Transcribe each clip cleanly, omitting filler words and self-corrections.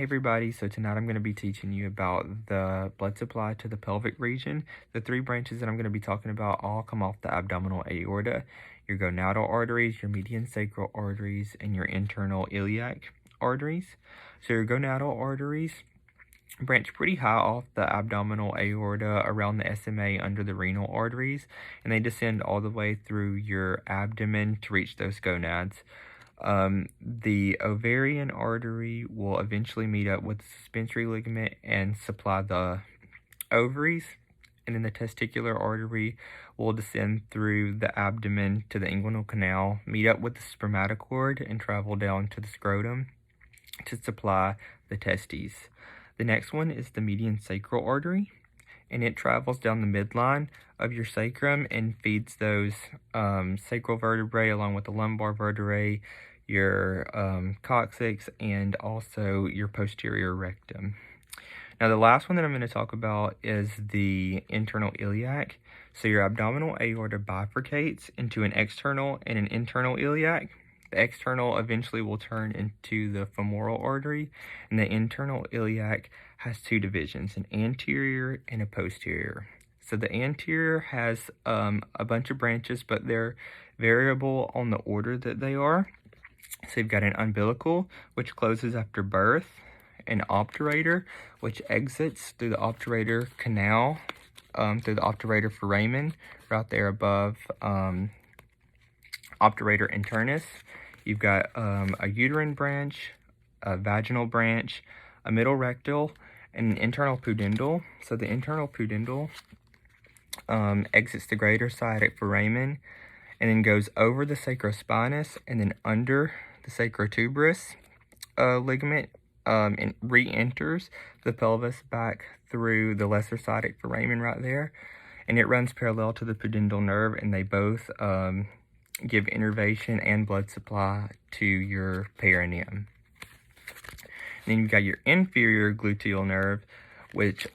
Hey everybody, so tonight I'm going to be teaching you about the blood supply to the pelvic region. The three branches that I'm going to be talking about all come off the abdominal aorta, your gonadal arteries, your median sacral arteries, and your internal iliac arteries. So your gonadal arteries branch pretty high off the abdominal aorta around the SMA under the renal arteries, and they descend all the way through your abdomen to reach those gonads. The ovarian artery will eventually meet up with the suspensory ligament and supply the ovaries, and then the testicular artery will descend through the abdomen to the inguinal canal, meet up with the spermatocord, and travel down to the scrotum to supply the testes. The next one is the median sacral artery, and it travels down the midline of your sacrum and feeds those sacral vertebrae along with the lumbar vertebrae, your coccyx, and also your posterior rectum. Now the last one that I'm going to talk about is the internal iliac. So your abdominal aorta bifurcates into an external and an internal iliac. The external eventually will turn into the femoral artery, and the internal iliac has two divisions, an anterior and a posterior. So the anterior has a bunch of branches, but they're variable on the order that they are. So you've got an umbilical, which closes after birth, an obturator, which exits through the obturator canal, through the obturator foramen, right there above obturator internus. You've got a uterine branch, a vaginal branch, a middle rectal, and an internal pudendal. So the internal pudendal exits the greater sciatic foramen and then goes over the sacrospinous and then under the sacrotuberous ligament and re-enters the pelvis back through the lesser sciatic foramen right there. And it runs parallel to the pudendal nerve, and they both give innervation and blood supply to your perineum. And then you've got your inferior gluteal nerve, which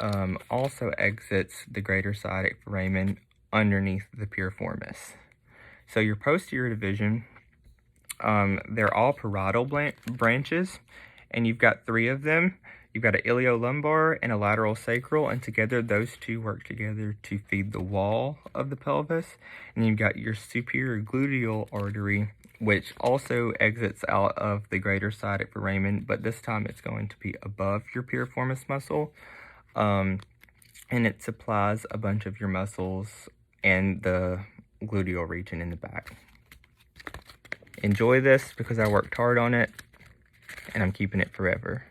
also exits the greater sciatic foramen underneath the piriformis. So your posterior division, they're all parietal branches, and you've got three of them. You've got an iliolumbar and a lateral sacral, and together those two work together to feed the wall of the pelvis. And then you've got your superior gluteal artery, which also exits out of the greater sciatic foramen, but this time it's going to be above your piriformis muscle, and it supplies a bunch of your muscles and the gluteal region in the back. Enjoy this because I worked hard on it, and I'm keeping it forever.